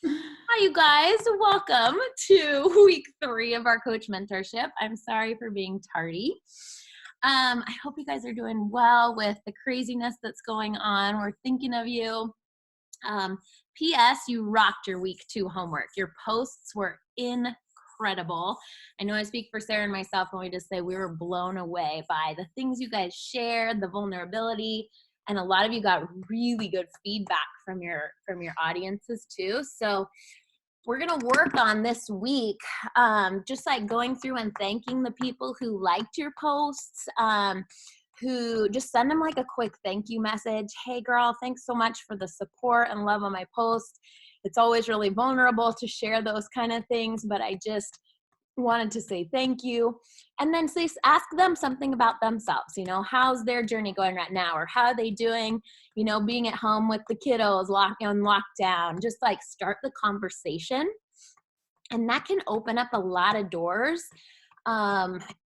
Hi, you guys. Welcome to week 3 of our coach mentorship. I'm sorry for being tardy. I hope you guys are doing well with the craziness that's going on. We're thinking of you. P.S. You rocked your week 2 homework. Your posts were incredible. I know I speak for Sarah and myself when we just say we were blown away by the things you guys shared, the vulnerability, and a lot of you got really good feedback from your audiences too. So we're going to work on this week, just like going through and thanking the people who liked your posts, who just send them like a quick thank you message. Hey girl, thanks so much for the support and love on my post. It's always really vulnerable to share those kind of things, but I just wanted to say thank you. And then ask them something about themselves. How's their journey going right now, or how are they doing, being at home with the kiddos on lockdown. Just like start the conversation, and that can open up a lot of doors,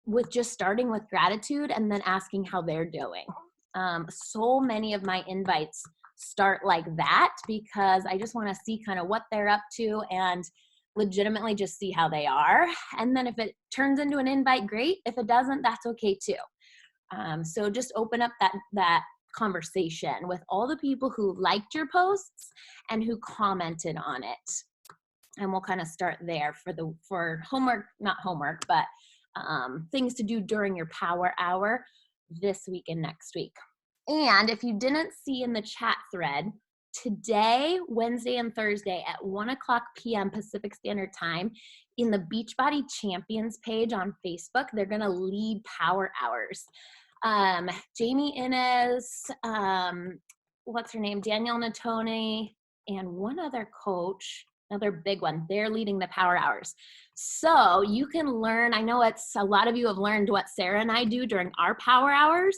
with just starting with gratitude and then asking how they're doing. So many of my invites start like that because I just want to see kind of what they're up to and legitimately just see how they are. And then if it turns into an invite, great. If it doesn't, that's okay too. So just open up that conversation with all the people who liked your posts and who commented on it. And we'll kind of start there for homework, not homework, but things to do during your power hour this week and next week. And if you didn't see in the chat thread, today, Wednesday and Thursday at 1:00 p.m. Pacific Standard Time, in the Beachbody Champions page on Facebook, they're going to lead power hours. Jamie Inez, what's her name? Danielle Natone, and one other coach, another big one. They're leading the power hours. So you can learn. I know a lot of you have learned what Sarah and I do during our power hours,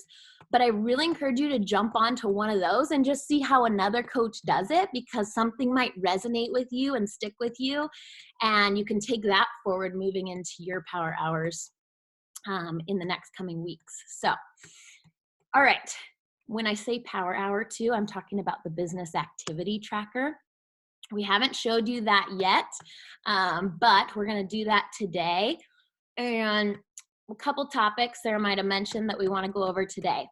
but I really encourage you to jump onto one of those and just see how another coach does it, because something might resonate with you and stick with you, and you can take that forward moving into your power hours in the next coming weeks. So, all right. When I say power hour too, I'm talking about the business activity tracker. We haven't showed you that yet, but we're going to do that today. And a couple topics Sarah might have mentioned that we want to go over today.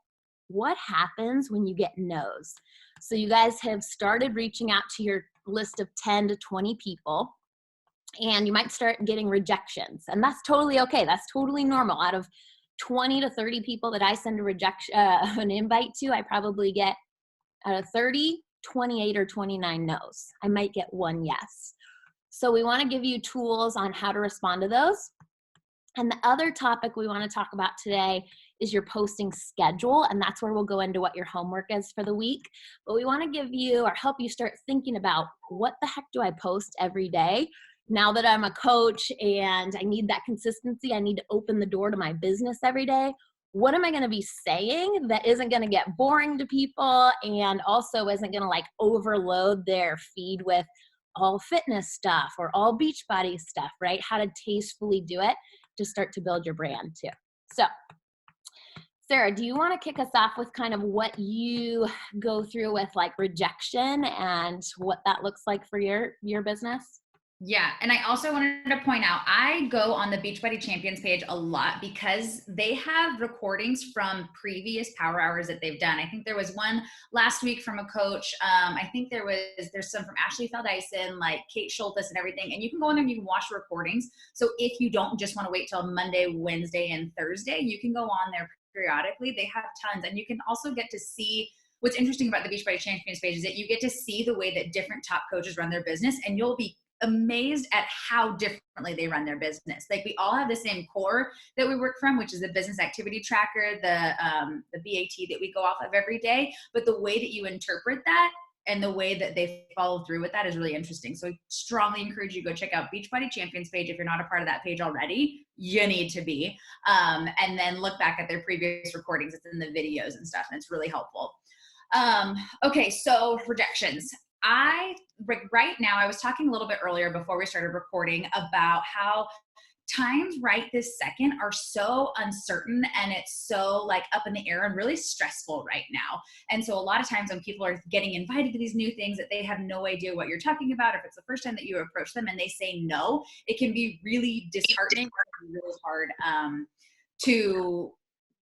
What happens when you get no's? So you guys have started reaching out to your list of 10 to 20 people, and you might start getting rejections. And that's totally okay. That's totally normal. Out of 20 to 30 people that I send an invite to, I probably get out of 30, 28 or 29 no's. I might get one yes. So we want to give you tools on how to respond to those. And the other topic we want to talk about today is your posting schedule, and that's where we'll go into what your homework is for the week. But we want to give you, or help you start thinking about, what the heck do I post every day? Now that I'm a coach and I need that consistency, I need to open the door to my business every day. What am I going to be saying that isn't going to get boring to people and also isn't going to like overload their feed with all fitness stuff or all Beachbody stuff, right? How to tastefully do it to start to build your brand too. So, Sarah, do you want to kick us off with kind of what you go through with like rejection and what that looks like for your business? Yeah. And I also wanted to point out, I go on the Beachbody Champions page a lot because they have recordings from previous power hours that they've done. I think there was one last week from a coach. I think there's some from Ashley Feldison, like Kate Schultes and everything. And you can go in there and you can watch recordings. So if you don't just want to wait till Monday, Wednesday, and Thursday, you can go on there periodically. They have tons. And you can also get to see what's interesting about the Beachbody Champions page is that you get to see the way that different top coaches run their business, and you'll be amazed at how differently they run their business. Like, we all have the same core that we work from, which is the business activity tracker, the BAT that we go off of every day. But the way that you interpret that and the way that they follow through with that is really interesting. So I strongly encourage you to go check out Beachbody Champions page. If you're not a part of that page already, you need to be. And then look back at their previous recordings. It's in the videos and stuff, and it's really helpful. Okay, so rejections. Right now, I was talking a little bit earlier before we started recording about how times right this second are so uncertain, and it's so like up in the air and really stressful right now. And so a lot of times when people are getting invited to these new things that they have no idea what you're talking about, if it's the first time that you approach them and they say no, it can be really disheartening or really hard to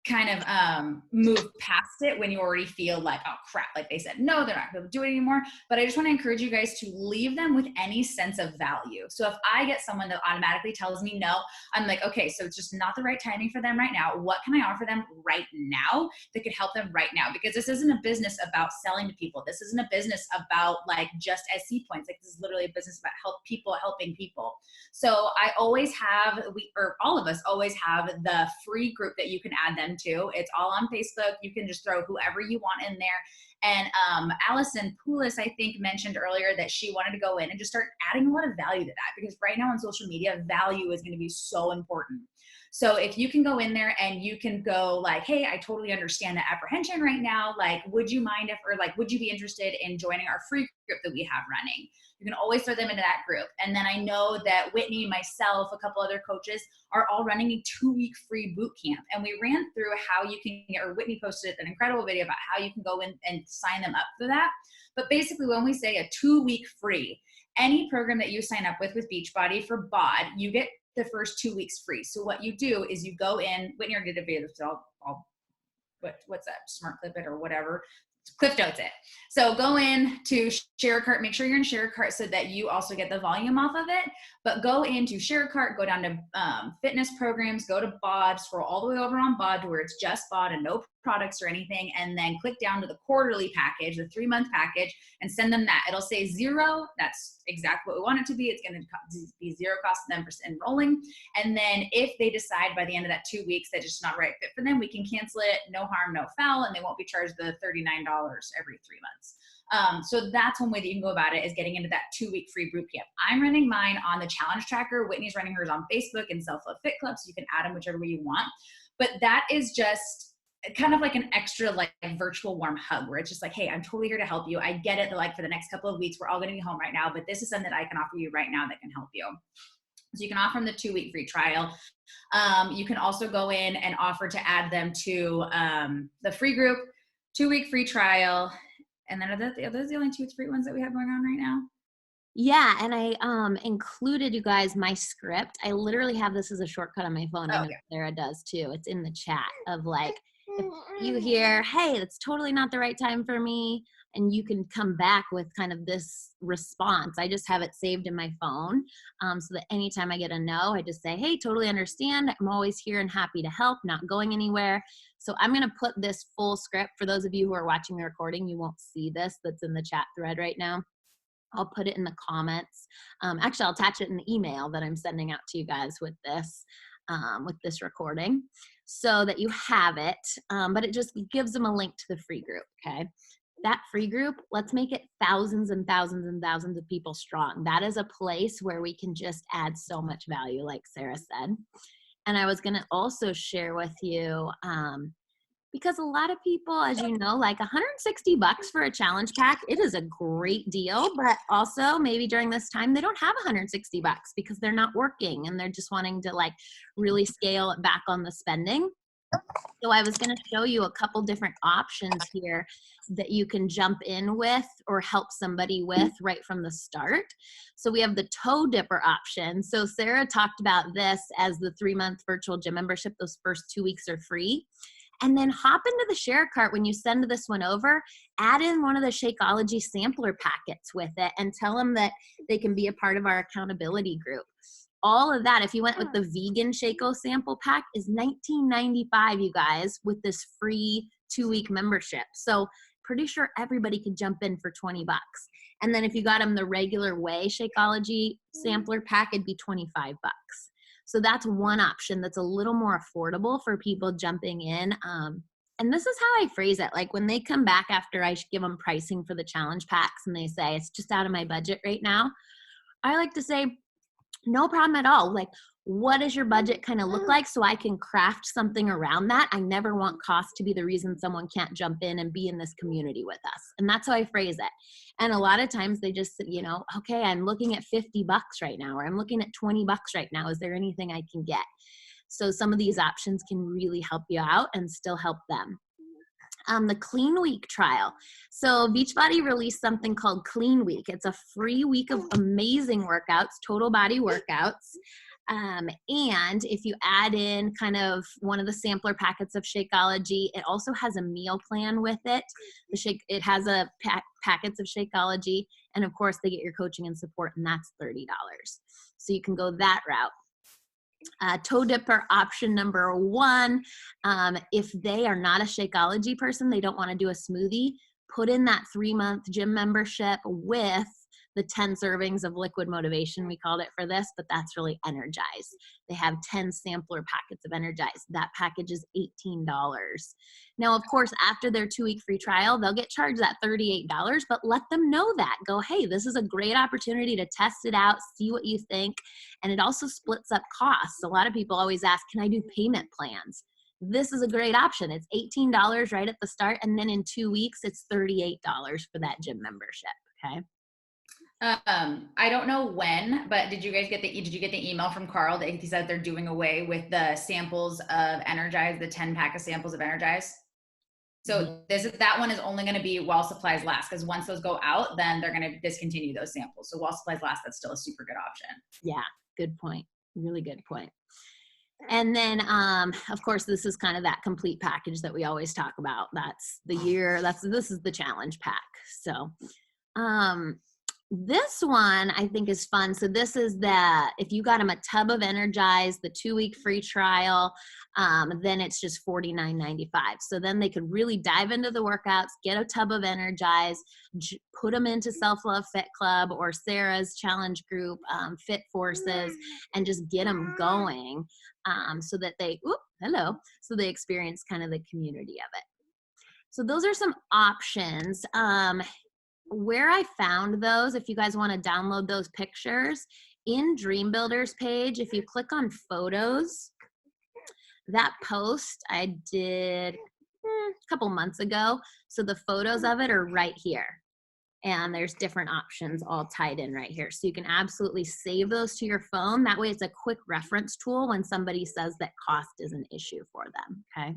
kind of move past it when you already feel like, oh crap, like they said no, they're not going to do it anymore. But I just want to encourage you guys to leave them with any sense of value. So if I get someone that automatically tells me no, I'm like, okay, so it's just not the right timing for them right now. What can I offer them right now that could help them right now? Because this isn't a business about selling to people. This isn't a business about like just SC points. Like this is literally a business about helping people. So I always have, all of us always have the free group that you can add them to. It's all on Facebook. You can just throw whoever you want in there. And Allison Poulis, I think, mentioned earlier that she wanted to go in and just start adding a lot of value to that, because right now on social media, value is going to be so important. So if you can go in there and you can go like, hey, I totally understand the apprehension right now. Like, would you mind would you be interested in joining our free group that we have running? You can always throw them into that group. And then I know that Whitney, myself, a couple other coaches are all running a 2-week free boot camp. And we ran through how you can get, or Whitney posted an incredible video about how you can go in and sign them up for that. But basically when we say a 2-week free, any program that you sign up with Beachbody for BOD, you get the first 2 weeks free. So what you do is you go in, Whitney already did a video, so what's that, smart clip it or whatever, Cliff Notes it. So go in to ShareCart, make sure you're in ShareCart so that you also get the volume off of it. But go into ShareCart, go down to fitness programs, go to BOD, scroll all the way over on BOD to where it's just BOD and no products or anything, and then click down to the quarterly package, the 3-month package, and send them that. It'll say 0. That's exactly what we want it to be. It's going to be 0 cost to them for enrolling. And then if they decide by the end of that 2 weeks that it's just not right fit for them, we can cancel it, no harm, no foul, and they won't be charged the $39 every 3 months. So that's one way that you can go about it, is getting into that 2-week free boot camp. I'm running mine on the challenge tracker. Whitney's running hers on Facebook and Self Love Fit Club, so you can add them whichever way you want. But that is just kind of like an extra like virtual warm hug, where it's just like, hey, I'm totally here to help you. I get it. Like for the next couple of weeks, we're all going to be home right now, but this is something that I can offer you right now that can help you. So you can offer them the 2-week free trial. You can also go in and offer to add them to the free group, 2-week free trial. And then are those the only 2 free ones that we have going on right now? Yeah, and I included, you guys, my script. I literally have this as a shortcut on my phone. I know Sarah does too. It's in the chat of like, if you hear, hey, that's totally not the right time for me, and you can come back with kind of this response. I just have it saved in my phone so that anytime I get a no, I just say, hey, totally understand. I'm always here and happy to help, not going anywhere. So I'm going to put this full script. For those of you who are watching the recording, you won't see this that's in the chat thread right now. I'll put it in the comments. Actually, I'll attach it in the email that I'm sending out to you guys with this recording so that you have it. But it just gives them a link to the free group, okay? That free group, let's make it thousands and thousands and thousands of people strong. That is a place where we can just add so much value, like Sarah said. And I was gonna also share with you, because a lot of people, as you know, like $160 for a challenge pack, it is a great deal, but also maybe during this time, they don't have $160 because they're not working and they're just wanting to like really scale it back on the spending. So I was going to show you a couple different options here that you can jump in with or help somebody with right from the start. So we have the toe dipper option. So Sarah talked about this as the 3-month virtual gym membership. Those first 2 weeks are free. And then hop into the share cart when you send this one over, add in one of the Shakeology sampler packets with it and tell them that they can be a part of our accountability group. All of that, if you went with the vegan Shako sample pack, is $19.95, you guys, with this free 2-week membership. So pretty sure everybody could jump in for $20. And then if you got them the regular way Shakeology sampler pack, it'd be $25. So that's one option that's a little more affordable for people jumping in. And this is how I phrase it. Like when they come back after I give them pricing for the challenge packs and they say, it's just out of my budget right now, I like to say, No problem at all. Like, what does your budget kind of look like so I can craft something around that? I never want cost to be the reason someone can't jump in and be in this community with us. And that's how I phrase it. And a lot of times they just, okay, I'm looking at $50 right now, or I'm looking at $20 right now. Is there anything I can get? So some of these options can really help you out and still help them. The Clean Week trial. So Beachbody released something called Clean Week. It's a free week of amazing workouts, total body workouts. And if you add in kind of one of the sampler packets of Shakeology, it also has a meal plan with it. It has packets of Shakeology, and of course they get your coaching and support, and that's $30. So you can go that route. Toe dipper option number 1. If they are not a Shakeology person, they don't want to do a smoothie, put in that 3-month gym membership with the 10 servings of liquid motivation. We called it for this, but that's really Energize. They have 10 sampler packets of Energize. That package is $18. Now, of course, after their 2-week free trial, they'll get charged that $38, but let them know that. Go, hey, this is a great opportunity to test it out, see what you think. And it also splits up costs. A lot of people always ask, can I do payment plans? This is a great option. It's $18 right at the start, and then in 2 weeks, it's $38 for that gym membership, okay? I don't know when, but did you get the email from Carl that he said they're doing away with the samples of Energize, the 10 pack of samples of Energize? So that one is only going to be while supplies last, because once those go out, then they're going to discontinue those samples. So while supplies last, that's still a super good option. Yeah, good point. Really good point. And then, of course, this is kind of that complete package that we always talk about. That's the year. This is the challenge pack. So, this one I think is fun. So this is if you got them a tub of Energize, the 2-week free trial, then it's just $49.95. So then they could really dive into the workouts, get a tub of Energize, put them into Self Love Fit Club or Sarah's challenge group, Fit Forces, and just get them going, so that so they experience kind of the community of it. So those are some options. Where I found those, if you guys want to download those pictures, in Dream Builder's page, if you click on photos, that post I did a couple months ago. So the photos of it are right here. And there's different options all tied in right here. So you can absolutely save those to your phone. That way it's a quick reference tool when somebody says that cost is an issue for them, okay?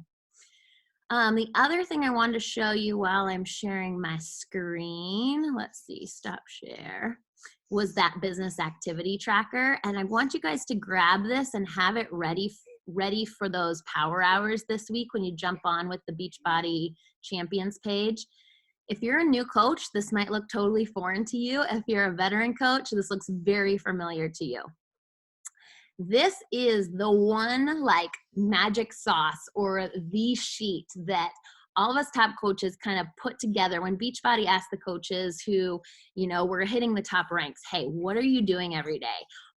The other thing I wanted to show you while I'm sharing my screen, let's see, stop share, was that business activity tracker. And I want you guys to grab this and have it ready for those power hours this week when you jump on with the Beachbody Champions page. If you're a new coach, this might look totally foreign to you. If you're a veteran coach, this looks very familiar to you. This is the one like magic sauce or the sheet that all of us top coaches kind of put together when Beachbody asked the coaches who, were hitting the top ranks, hey, what are you doing every day?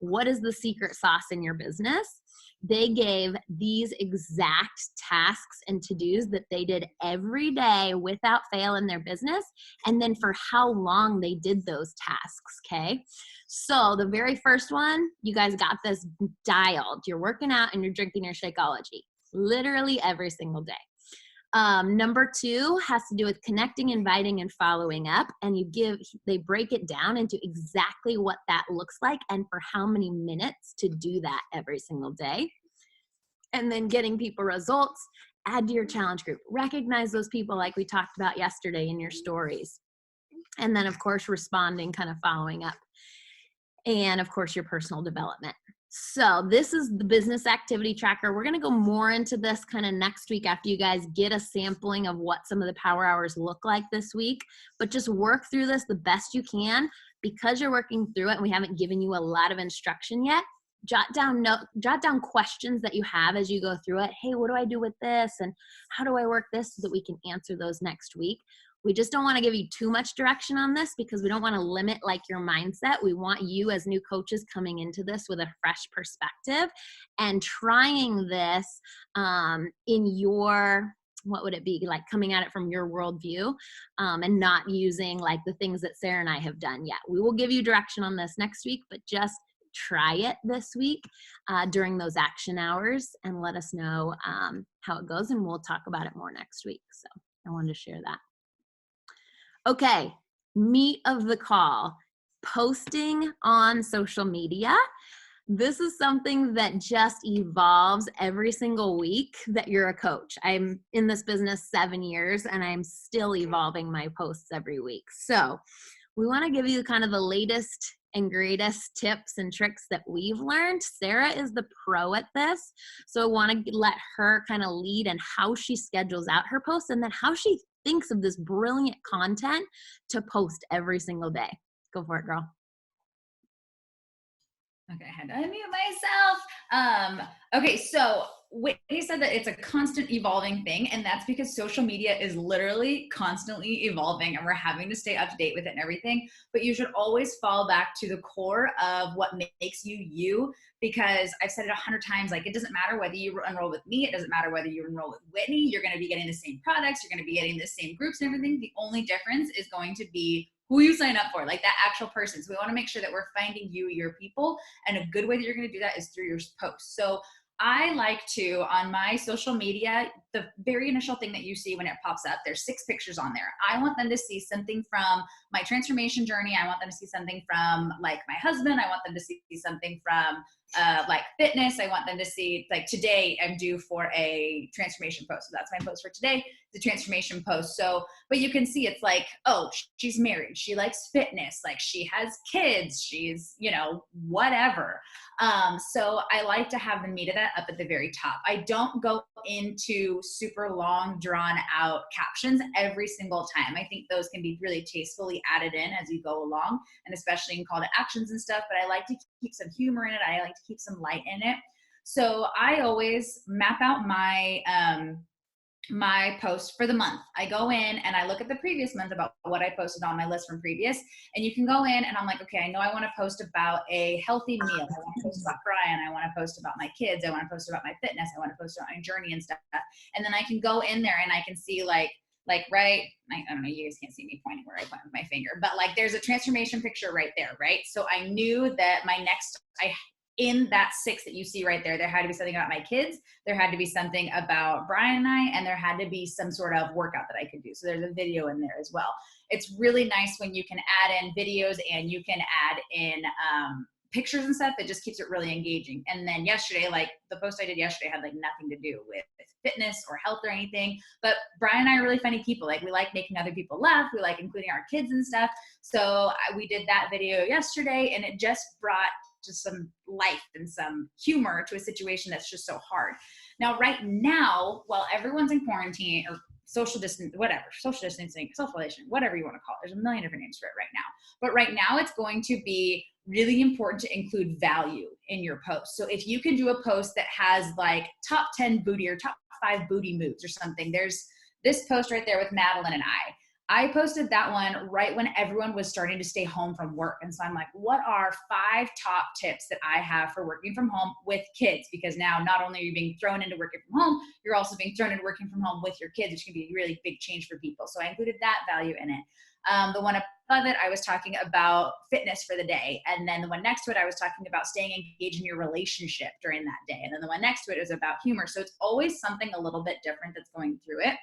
What is the secret sauce in your business? They gave these exact tasks and to-dos that they did every day without fail in their business, and then for how long they did those tasks, okay? So the very first one, you guys got this dialed. You're working out and you're drinking your Shakeology literally every single day. Number 2 has to do with connecting, inviting, and following up. And they break it down into exactly what that looks like and for how many minutes to do that every single day. And then getting people results, add to your challenge group, recognize those people like we talked about yesterday in your stories. And then of course, responding, kind of following up. And of course, your personal development. So this is the business activity tracker. We're going to go more into this kind of next week after you guys get a sampling of what some of the power hours look like this week. But just work through this the best you can. Because you're working through it and we haven't given you a lot of instruction yet, jot down questions that you have as you go through it. Hey, what do I do with this? And how do I work this so that we can answer those next week? We just don't want to give you too much direction on this because we don't want to limit like your mindset. We want you as new coaches coming into this with a fresh perspective and trying this in your, what would it be, like coming at it from your worldview, and not using like the things that Sarah and I have done yet. We will give you direction on this next week, but just try it this week during those action hours and let us know how it goes, and we'll talk about it more next week. So I wanted to share that. Okay, meat of the call, posting on social media. This is something that just evolves every single week that you're a coach. I'm in this business 7 years and I'm still evolving my posts every week. So we want to give you kind of the latest and greatest tips and tricks that we've learned. Sarah is the pro at this. So I want to let her kind of lead in how she schedules out her posts and then how she thinks of this brilliant content to post every single day. Go for it, girl. Okay, I had to unmute myself. Okay, so Whitney said that it's a constant evolving thing, and that's because social media is literally constantly evolving, and we're having to stay up to date with it and everything. But you should always fall back to the core of what makes you you, because I've said it 100 times, like, it doesn't matter whether you enroll with me, it doesn't matter whether you enroll with Whitney, you're going to be getting the same products, you're going to be getting the same groups and everything. The only difference is going to be who you sign up for, like that actual person. So we want to make sure that we're finding you, your people, and a good way that you're going to do that is through your posts. So I like to, on my social media, the very initial thing that you see when it pops up, there's 6 pictures on there. I want them to see something from my transformation journey. I want them to see something from like my husband. I want them to see something from like fitness. I want them to see, like, today I'm due for a transformation post. So that's my post for today, the transformation post. So, but you can see it's like, oh, she's married. She likes fitness. Like, she has kids. She's, you know, whatever. So I like to have the meat of that up at the very top. I don't go into super long, drawn out captions every single time. I think those can be really tastefully added in as you go along, and especially in call to actions and stuff, but I like to keep some humor in it. I like to keep some light in it. So I always map out my my post for the month. I go in and I look at the previous month about what I posted on my list from previous, and you can go in and I'm like, okay, I know I want to post about a healthy meal. I want to post about Brian. I want to post about my kids. I want to post about my fitness. I want to post about my journey and stuff. And then I can go in there and I can see like right, I don't know, you guys can't see me pointing where I point with my finger, but like there's a transformation picture right there, right? So I knew that my next, in that 6 that you see right there, there had to be something about my kids, there had to be something about Brian and I, and there had to be some sort of workout that I could do. So there's a video in there as well. It's really nice when you can add in videos and you can add in pictures and stuff. It just keeps it really engaging. And then yesterday, like the post I did yesterday had like nothing to do with fitness or health or anything, but Brian and I are really funny people. Like, we like making other people laugh. We like including our kids and stuff. So we did that video yesterday, and it just brought just some life and some humor to a situation that's just so hard. Now, right now, while everyone's in quarantine or social distance, whatever, social distancing, self-isolation, whatever you want to call it, there's a million different names for it right now. But right now, it's going to be really important to include value in your post. So if you can do a post that has like top 10 booty or top 5 booty moves or something, there's this post right there with Madeline and I posted that one right when everyone was starting to stay home from work. And so I'm like, what are 5 top tips that I have for working from home with kids? Because now not only are you being thrown into working from home, you're also being thrown into working from home with your kids, which can be a really big change for people. So I included that value in it. The one above it, I was talking about fitness for the day. And then the one next to it, I was talking about staying engaged in your relationship during that day. And then the one next to it was about humor. So it's always something a little bit different that's going through it.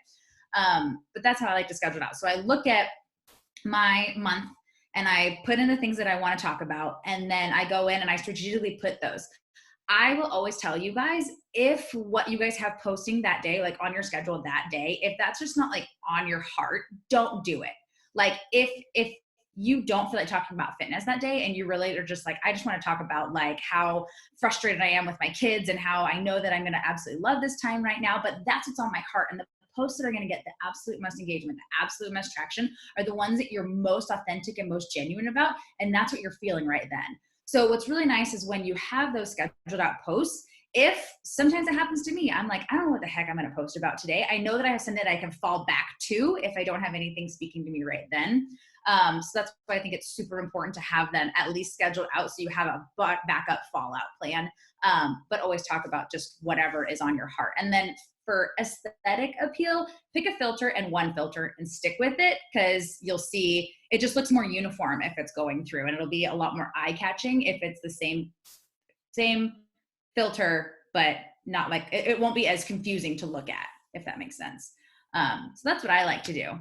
But that's how I like to schedule it out. So I look at my month and I put in the things that I want to talk about. And then I go in and I strategically put those. I will always tell you guys, if what you guys have posting that day, like on your schedule that day, if that's just not like on your heart, don't do it. Like if you don't feel like talking about fitness that day and you really are just like, I just want to talk about like how frustrated I am with my kids and how I know that I'm going to absolutely love this time right now, but that's what's on my heart. And the posts that are going to get the absolute most engagement, the absolute most traction are the ones that you're most authentic and most genuine about. And that's what you're feeling right then. So what's really nice is when you have those scheduled out posts, if sometimes it happens to me, I'm like, I don't know what the heck I'm going to post about today. I know that I have something that I can fall back to if I don't have anything speaking to me right then. So that's why I think it's super important to have them at least scheduled out so you have a backup fallout plan, but always talk about just whatever is on your heart. And then for aesthetic appeal, pick a filter and one filter and stick with it, because you'll see it just looks more uniform if it's going through, and it'll be a lot more eye-catching if it's the same filter, but not like it won't be as confusing to look at, if that makes sense. So that's what I like to do.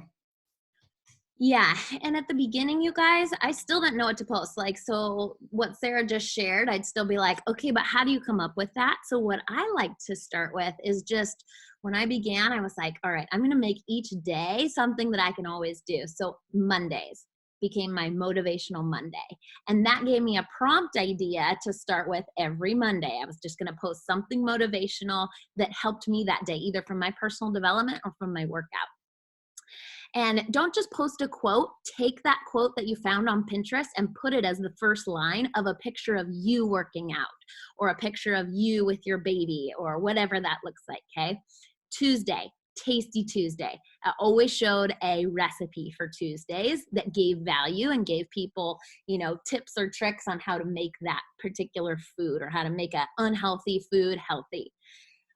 Yeah. And at the beginning, you guys, I still didn't know what to post. Like, so what Sarah just shared, I'd still be like, okay, but how do you come up with that? So what I like to start with is just when I began, I was like, all right, I'm going to make each day something that I can always do. So Mondays became my motivational Monday. And that gave me a prompt idea to start with every Monday. I was just going to post something motivational that helped me that day, either from my personal development or from my workout. And don't just post a quote. Take that quote that you found on Pinterest and put it as the first line of a picture of you working out, or a picture of you with your baby, or whatever that looks like, okay? Tuesday, Tasty Tuesday. I always showed a recipe for Tuesdays that gave value and gave people, tips or tricks on how to make that particular food, or how to make an unhealthy food healthy.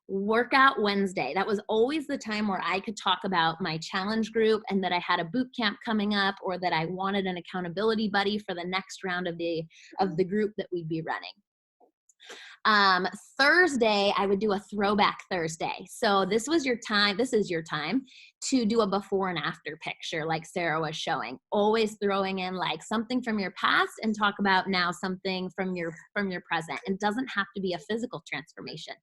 Workout Wednesday. That was always the time where I could talk about my challenge group, and that I had a boot camp coming up, or that I wanted an accountability buddy for the next round of the group that we'd be running. Thursday, I would do a throwback Thursday. So this is your time to do a before and after picture, like Sarah was showing, always throwing in like something from your past and talk about now something from your present. It doesn't have to be a physical transformation.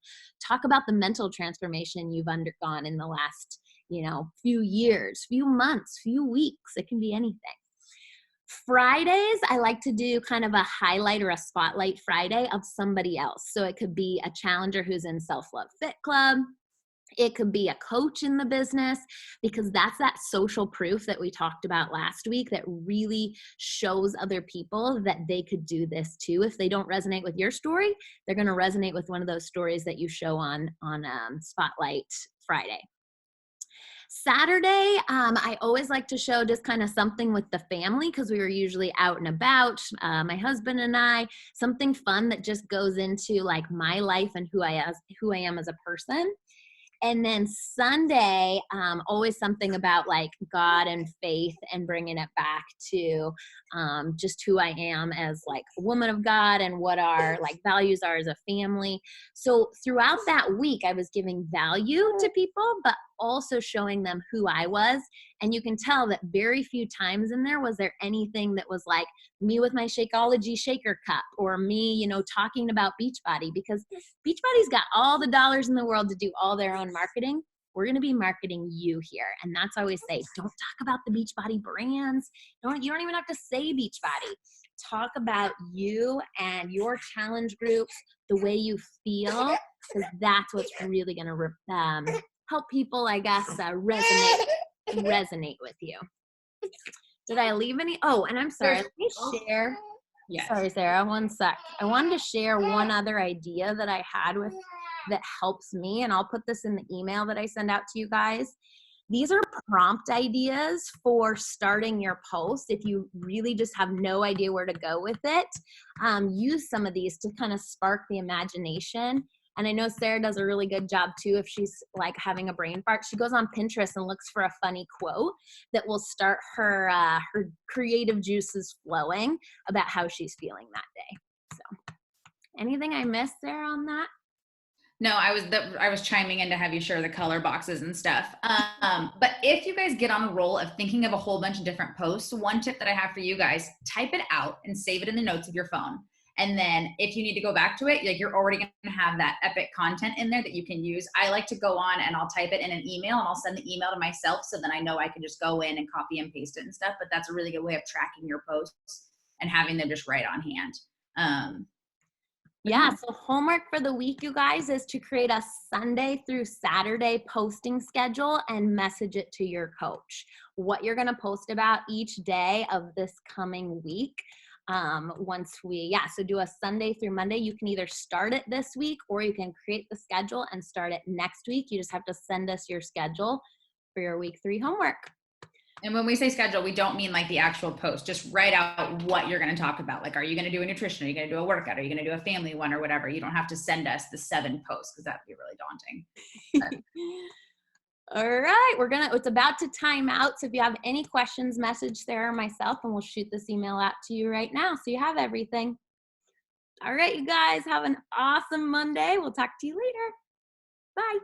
Talk about the mental transformation you've undergone in the last, few years, few months, few weeks. It can be anything. Fridays, I like to do kind of a highlight or a spotlight Friday of somebody else. So it could be a challenger who's in Self-Love Fit Club. It could be a coach in the business, because that's that social proof that we talked about last week that really shows other people that they could do this too. If they don't resonate with your story, they're going to resonate with one of those stories that you show on Spotlight Friday. Saturday, I always like to show just kind of something with the family, because we were usually out and about, my husband and I, something fun that just goes into like my life and who I am as a person. And then Sunday, always something about like God and faith, and bringing it back to just who I am as like a woman of God, and what our like values are as a family. So throughout that week, I was giving value to people, but also showing them who I was. And you can tell that very few times in there was there anything that was like me with my Shakeology shaker cup, or me, talking about Beachbody, because Beachbody's got all the dollars in the world to do all their own marketing. We're going to be marketing you here. And that's why I always say, don't talk about the Beachbody brands. You don't even have to say Beachbody. Talk about you and your challenge groups, the way you feel, because that's what's really going to help people, I guess, resonate with you. Did I leave any? Oh, and I'm sorry. Let me share. Yes. Sorry, Sarah. One sec. I wanted to share one other idea that I had that helps me, and I'll put this in the email that I send out to you guys. These are prompt ideas for starting your post. If you really just have no idea where to go with it, use some of these to kind of spark the imagination. And I know Sarah does a really good job too. If she's like having a brain fart, she goes on Pinterest and looks for a funny quote that will start her creative juices flowing about how she's feeling that day. So, anything I missed there on that? No, I was chiming in to have you share the color boxes and stuff. But if you guys get on a roll of thinking of a whole bunch of different posts, one tip that I have for you guys, type it out and save it in the notes of your phone. And then if you need to go back to it, like you're already going to have that epic content in there that you can use. I like to go on and I'll type it in an email, and I'll send the email to myself, so then I know I can just go in and copy and paste it and stuff. But that's a really good way of tracking your posts and having them just right on hand. Yeah, so homework for the week, you guys, is to create a Sunday through Saturday posting schedule and message it to your coach. What you're going to post about each day of this coming week. So do a Sunday through Monday. You can either start it this week, or you can create the schedule and start it next week. You just have to send us your schedule for your week 3 homework. And when we say schedule, we don't mean like the actual post. Just write out what you're going to talk about. Like, are you going to do a nutrition? Are you going to do a workout? Are you going to do a family one or whatever? You don't have to send us the 7 posts because that would be really daunting. But All right, it's about to time out. So if you have any questions, message Sarah or myself, and we'll shoot this email out to you right now. So you have everything. All right, you guys have an awesome Monday. We'll talk to you later. Bye.